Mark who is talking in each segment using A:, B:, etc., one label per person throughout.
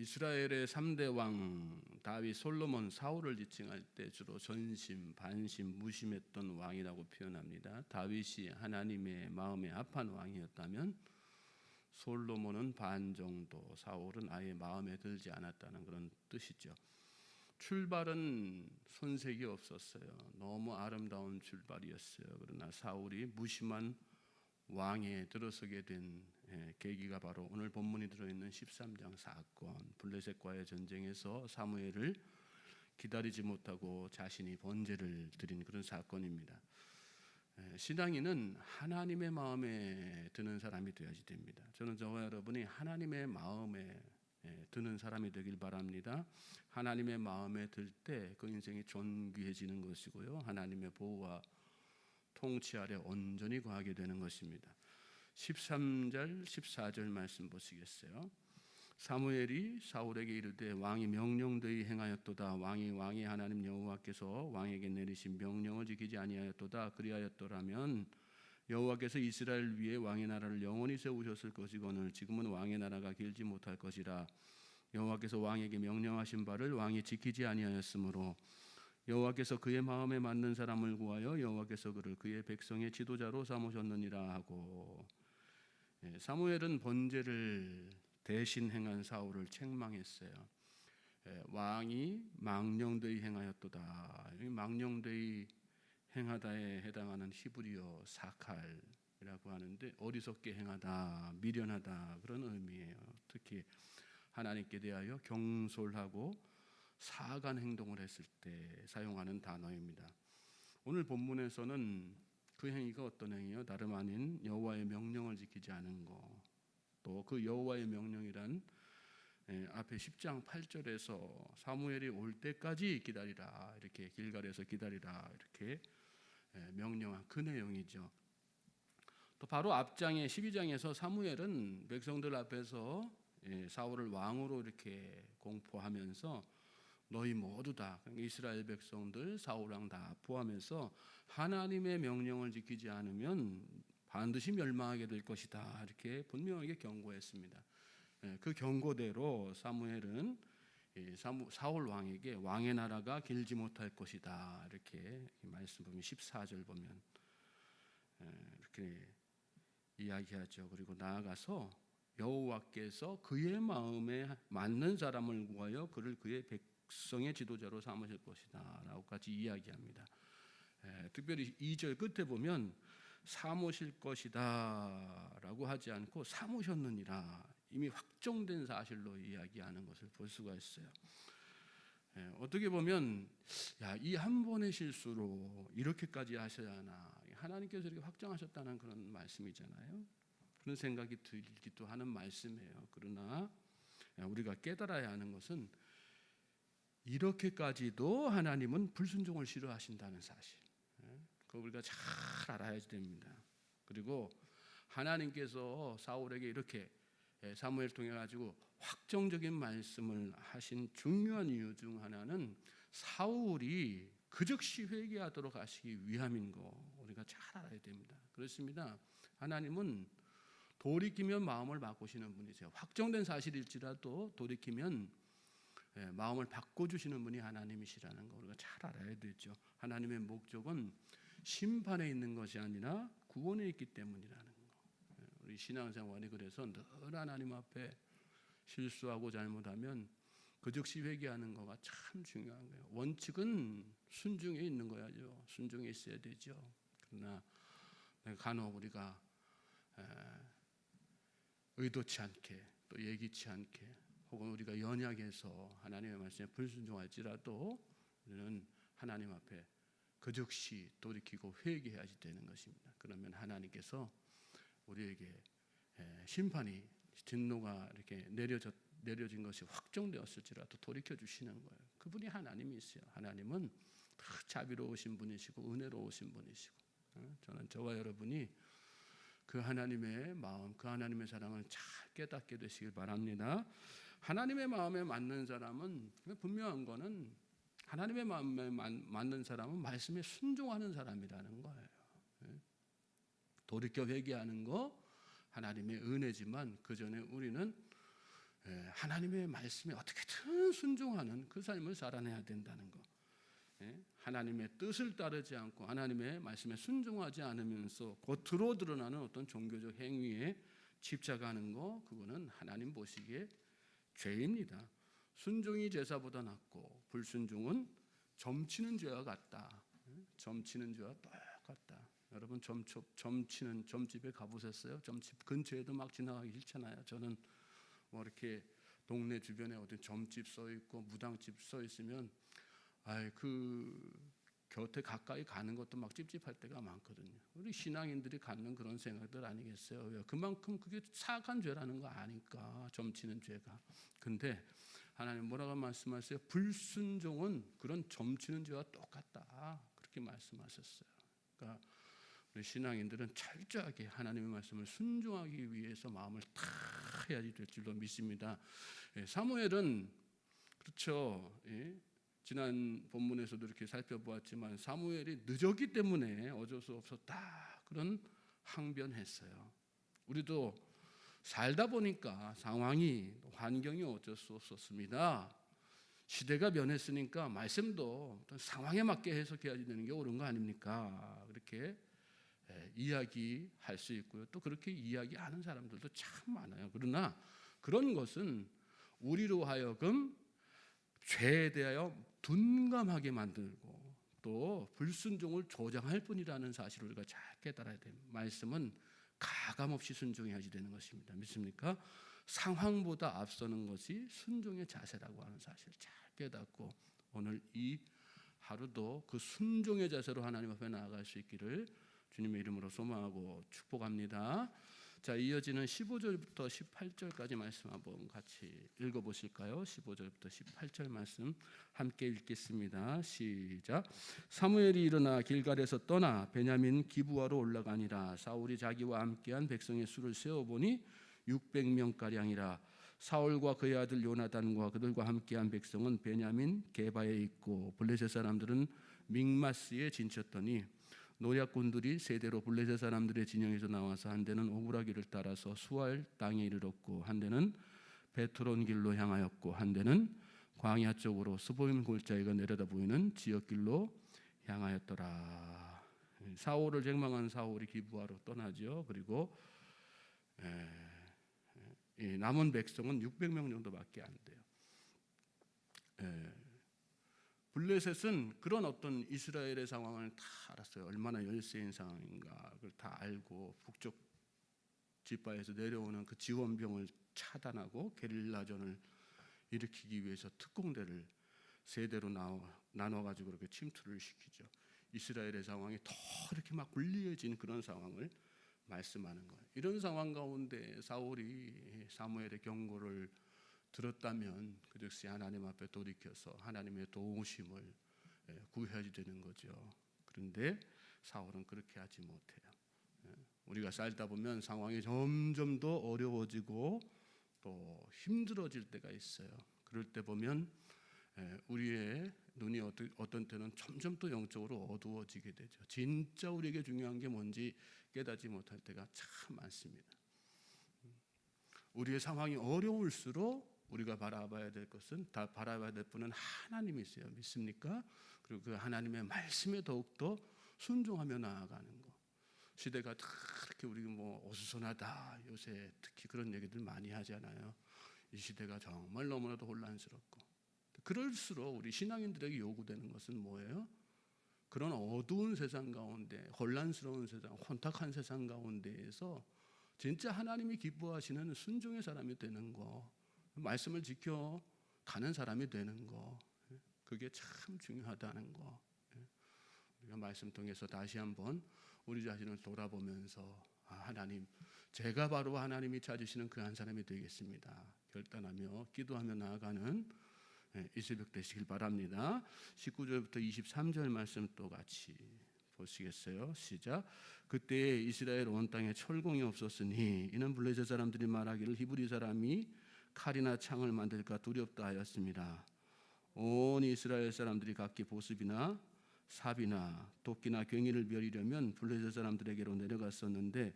A: 이스라엘의 3대 왕 다윗, 솔로몬, 사울을 지칭할 때 주로 전심, 반심, 무심했던 왕이라고 표현합니다. 다윗이 하나님의 마음에 합한 왕이었다면 솔로몬은 반 정도, 사울은 아예 마음에 들지 않았다는 그런 뜻이죠. 출발은 손색이 없었어요. 너무 아름다운 출발이었어요. 그러나 사울이 무심한 왕에 들어서게 된 계기가 바로 오늘 본문이 들어있는 13장 사건, 블레셋과의 전쟁에서 사무엘을 기다리지 못하고 자신이 번제를 드린 그런 사건입니다. 신앙인은 하나님의 마음에 드는 사람이 되어야지 됩니다. 저는 저와 여러분이 하나님의 마음에 드는 사람이 되길 바랍니다. 하나님의 마음에 들 때 그 인생이 존귀해지는 것이고요, 하나님의 보호와 통치 아래 온전히 거하게 되는 것입니다. 13절 14절 말씀 보시겠어요? 사무엘이 사울에게 이르되 왕이 명령되이 행하였도다. 왕이 하나님 여호와께서 왕에게 내리신 명령을 지키지 아니하였도다. 그리하였더라면 여호와께서 이스라엘 위에 왕의 나라를 영원히 세우셨을 것이거늘 지금은 왕의 나라가 길지 못할 것이라. 여호와께서 왕에게 명령하신 바를 왕이 지키지 아니하였으므로 여호와께서 그의 마음에 맞는 사람을 구하여 여호와께서 그를 그의 백성의 지도자로 삼으셨느니라 하고, 사무엘은 번제를 대신 행한 사울을 책망했어요. 왕이 망령되이 행하였도다. 망령되이 행하다에 해당하는 히브리어 사칼이라고 하는데 어리석게 행하다, 미련하다 그런 의미예요. 특히 하나님께 대하여 경솔하고 사악한 행동을 했을 때 사용하는 단어입니다. 오늘 본문에서는 그 행위가 어떤 행위요? 다름 아닌 여호와의 명령을 지키지 않은 거. 또 그 여호와의 명령이란 앞에 10장 8절에서 사무엘이 올 때까지 기다리라, 이렇게 길갈에서 기다리라 이렇게 명령한 그 내용이죠. 또 바로 앞장의 12장에서 사무엘은 백성들 앞에서 사울을 왕으로 이렇게 공포하면서 너희 모두 다, 이스라엘 백성들 사울 왕 다 포함해서 하나님의 명령을 지키지 않으면 반드시 멸망하게 될 것이다, 이렇게 분명하게 경고했습니다. 그 경고대로 사무엘은 사울 왕에게 왕의 나라가 길지 못할 것이다, 이렇게 말씀 보면 14절 보면 이렇게 이야기하죠. 그리고 나아가서 여호와께서 그의 마음에 맞는 사람을 구하여 그를 그의 백성의 지도자로 삼으실 것이다 라고까지 이야기합니다. 특별히 2절 끝에 보면 삼으실 것이다 라고 하지 않고 삼으셨느니라, 이미 확정된 사실로 이야기하는 것을 볼 수가 있어요. 어떻게 보면 이 한 번의 실수로 이렇게까지 하셔야 하나, 하나님께서 이렇게 확정하셨다는 그런 말씀이잖아요. 그런 생각이 들기도 하는 말씀이에요. 그러나 우리가 깨달아야 하는 것은 이렇게까지도 하나님은 불순종을 싫어하신다는 사실, 그거 우리가 잘 알아야 됩니다. 그리고 하나님께서 사울에게 이렇게 사무엘 통해 가지고 확정적인 말씀을 하신 중요한 이유 중 하나는 사울이 그 즉시 회개하도록 하시기 위함인 거 우리가 잘 알아야 됩니다. 그렇습니다. 하나님은 돌이키면 마음을 바꾸시는 분이세요. 확정된 사실일지라도 돌이키면 마음을 바꿔주시는 분이 하나님이시라는 거 우리가 잘 알아야 되죠. 하나님의 목적은 심판에 있는 것이 아니라 구원에 있기 때문이라는 거. 우리 신앙생활이 그래서 늘 하나님 앞에 실수하고 잘못하면 그 즉시 회개하는 거가 참 중요한 거예요. 원칙은 순종에 있는 거야죠. 순종에 있어야 되죠. 그러나 간혹 우리가 의도치 않게 또 예기치 않게 혹은 우리가 연약해서 하나님의 말씀에 불순종할지라도 우리는 하나님 앞에 그 즉시 돌이키고 회개해야지 되는 것입니다. 그러면 하나님께서 우리에게 심판이, 진노가 이렇게 내려진 것이 확정되었을지라도 돌이켜 주시는 거예요. 그분이 하나님이세요. 하나님은 자비로우신 분이시고 은혜로우신 분이시고, 저는 저와 여러분이 그 하나님의 마음, 그 하나님의 사랑을 잘 깨닫게 되시길 바랍니다. 하나님의 마음에 맞는 사람은, 분명한 거는 하나님의 마음에 맞는 사람은 말씀에 순종하는 사람이라는 거예요. 돌이켜 회개하는 거 하나님의 은혜지만 그 전에 우리는 하나님의 말씀에 어떻게든 순종하는 그 삶을 살아내야 된다는 거. 하나님의 뜻을 따르지 않고 하나님의 말씀에 순종하지 않으면서 겉으로 드러나는 어떤 종교적 행위에 집착하는 거, 그거는 하나님 보시기에 죄입니다. 순종이 제사보다 낫고 불순종은 점치는 죄와 같다. 점치는 죄와 똑같다. 여러분 점치는 점집에 가보셨어요? 점집 근처에도 막 지나가기 싫잖아요. 저는 뭐 이렇게 동네 주변에 어디 점집 써 있고 무당집 써 있으면 그 곁에 가까이 가는 것도 막 찝찝할 때가 많거든요. 우리 신앙인들이 갖는 그런 생각들 아니겠어요? 왜? 그만큼 그게 사악한 죄라는 거 아니까, 점치는 죄가. 근데 하나님 뭐라고 말씀하세요? 불순종은 그런 점치는 죄와 똑같다, 그렇게 말씀하셨어요. 그러니까 우리 신앙인들은 철저하게 하나님의 말씀을 순종하기 위해서 마음을 다해야지 될 줄로 믿습니다. 사무엘은 그렇죠. 지난 본문에서도 이렇게 살펴보았지만 사무엘이 늦었기 때문에 어쩔 수 없었다, 그런 항변했어요. 우리도 살다 보니까 상황이, 환경이 어쩔 수 없었습니다. 시대가 변했으니까 말씀도 어떤 상황에 맞게 해석해야 되는 게 옳은 거 아닙니까? 그렇게 이야기할 수 있고요. 또 그렇게 이야기하는 사람들도 참 많아요. 그러나 그런 것은 우리로 하여금 죄에 대하여 둔감하게 만들고 또 불순종을 조장할 뿐이라는 사실을 우리가 잘 깨달아야 됩니다. 말씀은 가감없이 순종해야지 되는 것입니다. 믿습니까? 상황보다 앞서는 것이 순종의 자세라고 하는 사실을 잘 깨닫고 오늘 이 하루도 그 순종의 자세로 하나님 앞에 나아갈 수 있기를 주님의 이름으로 소망하고 축복합니다. 자, 이어지는 15절부터 18절까지 말씀 한번 같이 읽어보실까요? 15절부터 18절 말씀 함께 읽겠습니다. 시작. 사무엘이 일어나 길갈에서 떠나 베냐민 기브아로 올라가니라. 사울이 자기와 함께한 백성의 수를 세어보니 600명가량이라. 사울과 그의 아들 요나단과 그들과 함께한 백성은 베냐민 게바에 있고 블레셋 사람들은 믹마스에 진쳤더니 노략군들이 세대로 블레셋 사람들의 진영에서 나와서 한 대는 오브라기를 따라서 수알 땅에 이르렀고 한 대는 베트론 길로 향하였고 한 대는 광야 쪽으로 스보임 골짜기가 내려다 보이는 지역길로 향하였더라. 사울을 책망한 사울이 기브아로 떠나죠. 그리고 남은 백성은 600명 정도밖에 안 돼요. 블레셋은 그런 어떤 이스라엘의 상황을 다 알았어요. 얼마나 열세인 상황인가 그걸 다 알고 북쪽 지파에서 내려오는 그 지원병을 차단하고 게릴라전을 일으키기 위해서 특공대를 세대로 나눠가지고 그렇게 침투를 시키죠. 이스라엘의 상황이 더 이렇게 막 불리해진 그런 상황을 말씀하는 거예요. 이런 상황 가운데 사울이 사무엘의 경고를 들었다면 그 즉시 하나님 앞에 돌이켜서 하나님의 도우심을 구해야 되는 거죠. 그런데 사울은 그렇게 하지 못해요. 우리가 살다 보면 상황이 점점 더 어려워지고 또 힘들어질 때가 있어요. 그럴 때 보면 우리의 눈이 어떤 때는 점점 더 영적으로 어두워지게 되죠. 진짜 우리에게 중요한 게 뭔지 깨닫지 못할 때가 참 많습니다. 우리의 상황이 어려울수록 우리가 바라봐야 될 것은, 다 바라봐야 될 분은 하나님이세요. 믿습니까? 그리고 그 하나님의 말씀에 더욱더 순종하며 나아가는 거. 시대가 그렇게 우리 뭐 어수선하다, 요새 특히 그런 얘기들 많이 하잖아요. 이 시대가 정말 너무나도 혼란스럽고, 그럴수록 우리 신앙인들에게 요구되는 것은 뭐예요? 그런 어두운 세상 가운데, 혼란스러운 세상, 혼탁한 세상 가운데에서 진짜 하나님이 기뻐하시는 순종의 사람이 되는 거, 말씀을 지켜 가는 사람이 되는 거, 그게 참 중요하다는 거. 우리가 말씀 통해서 다시 한번 우리 자신을 돌아보면서 하나님, 제가 바로 하나님이 찾으시는 그 한 사람이 되겠습니다 결단하며 기도하며 나아가는 이 새벽 되시길 바랍니다. 19절부터 23절 말씀 또 같이 보시겠어요? 시작. 그때 이스라엘 온 땅에 철공이 없었으니 이는 블레셋 사람들이 말하기를 히브리 사람이 칼이나 창을 만들까 두렵다 하였습니다. 온 이스라엘 사람들이 각기 보습이나 삽이나 도끼나 괭이를 멸이려면 블레셋 사람들에게로 내려갔었는데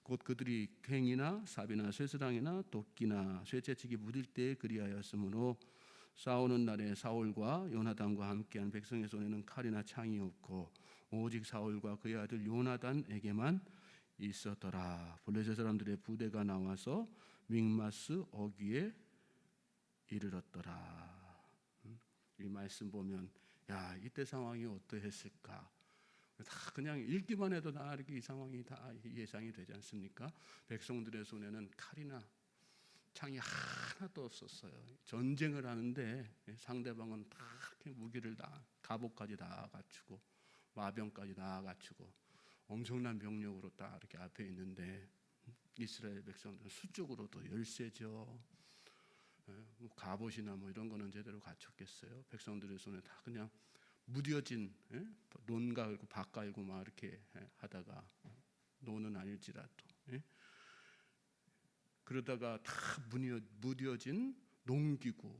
A: 곧 그들이 괭이나 삽이나 쇠사랑이나 도끼나 쇠채찍이 묻을 때에 그리하였으므로 싸우는 날에 사울과 요나단과 함께한 백성의 손에는 칼이나 창이 없고 오직 사울과 그의 아들 요나단에게만 있었더라. 블레셋 사람들의 부대가 나와서 믹마스 어귀에 이르렀더라. 이 말씀 보면 야, 이때 상황이 어떠했을까? 다 그냥 읽기만 해도 다 이렇게 이 상황이 다 예상이 되지 않습니까? 백성들의 손에는 칼이나 창이 하나도 없었어요. 전쟁을 하는데 상대방은 다 이렇게 무기를 다 갑옷까지 다 갖추고 마병까지 다 갖추고 엄청난 병력으로 다 이렇게 앞에 있는데 이스라엘 백성들은 수적으로도 열세죠. 뭐 갑옷이나 뭐 이런 거는 제대로 갖췄겠어요. 백성들의 손에 다 그냥 무뎌진 논 갈고 밭 갈고 막 이렇게 하다가 논은 아닐지라도 그러다가 다 무뎌진 농기구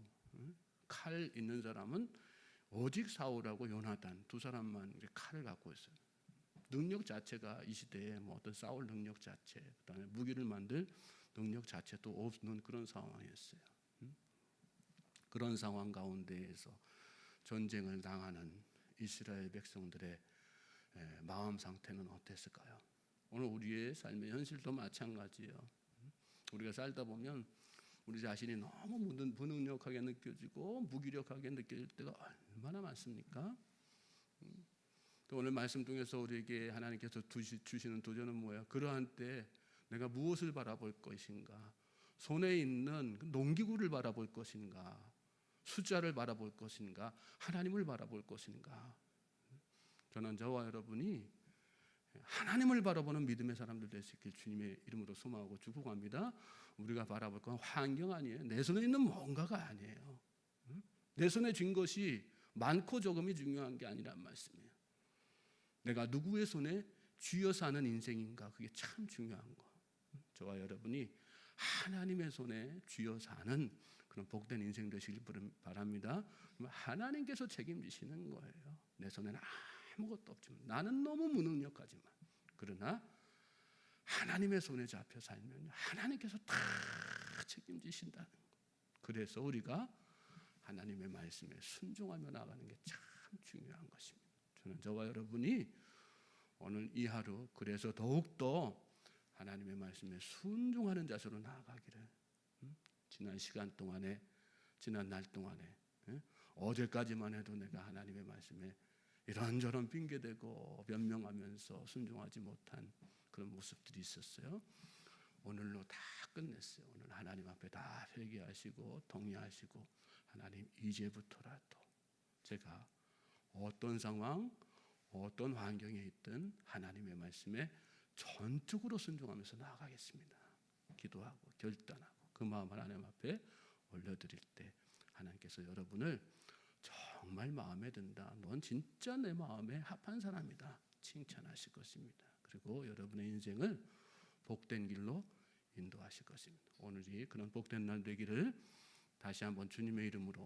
A: 칼 있는 사람은 오직 사울하고 요나단 두 사람만 칼을 갖고 있어요. 능력 자체가 이 시대에 뭐 어떤 싸울 능력 자체, 그다음에 무기를 만들 능력 자체도 없는 그런 상황이었어요. 그런 상황 가운데에서 전쟁을 당하는 이스라엘 백성들의 마음 상태는 어땠을까요? 오늘 우리의 삶의 현실도 마찬가지예요. 우리가 살다 보면 우리 자신이 너무 무능력하게 느껴지고 무기력하게 느껴질 때가 얼마나 많습니까? 또 오늘 말씀 통해서 우리에게 하나님께서 주시는 도전은 뭐예요? 그러한 때 내가 무엇을 바라볼 것인가? 손에 있는 농기구를 바라볼 것인가? 숫자를 바라볼 것인가? 하나님을 바라볼 것인가? 저는 저와 여러분이 하나님을 바라보는 믿음의 사람들 될 수 있길 주님의 이름으로 소망하고 축복합니다. 우리가 바라볼 건 환경 아니에요. 내 손에 있는 뭔가가 아니에요. 내 손에 쥔 것이 많고 적음이 중요한 게 아니란 말씀이에요. 내가 누구의 손에 쥐어 사는 인생인가, 그게 참 중요한 거. 저와 여러분이 하나님의 손에 쥐어 사는 그런 복된 인생 되시길 바랍니다. 하나님께서 책임지시는 거예요. 내 손에는 아무것도 없지만, 나는 너무 무능력하지만, 그러나 하나님의 손에 잡혀 살면 하나님께서 다 책임지신다는 거. 그래서 우리가 하나님의 말씀에 순종하며 나가는 게 참 중요한 것입니다. 저는 저와 여러분이 오늘 이 하루 그래서 더욱더 하나님의 말씀에 순종하는 자세로 나아가기를, 지난 시간 동안에, 지난 날 동안에, 어제까지만 해도 내가 하나님의 말씀에 이런저런 핑계대고 변명하면서 순종하지 못한 그런 모습들이 있었어요. 오늘로 다 끝냈어요. 오늘 하나님 앞에 다 회개하시고 동의하시고, 하나님 이제부터라도 제가 어떤 상황, 어떤 환경에 있든 하나님의 말씀에 전적으로 순종하면서 나아가겠습니다. 기도하고 결단하고 그 마음 하나님 앞에 올려드릴 때 하나님께서 여러분을 정말 마음에 든다, 넌 진짜 내 마음에 합한 사람이다 칭찬하실 것입니다. 그리고 여러분의 인생을 복된 길로 인도하실 것입니다. 오늘이 그런 복된 날 되기를 다시 한번 주님의 이름으로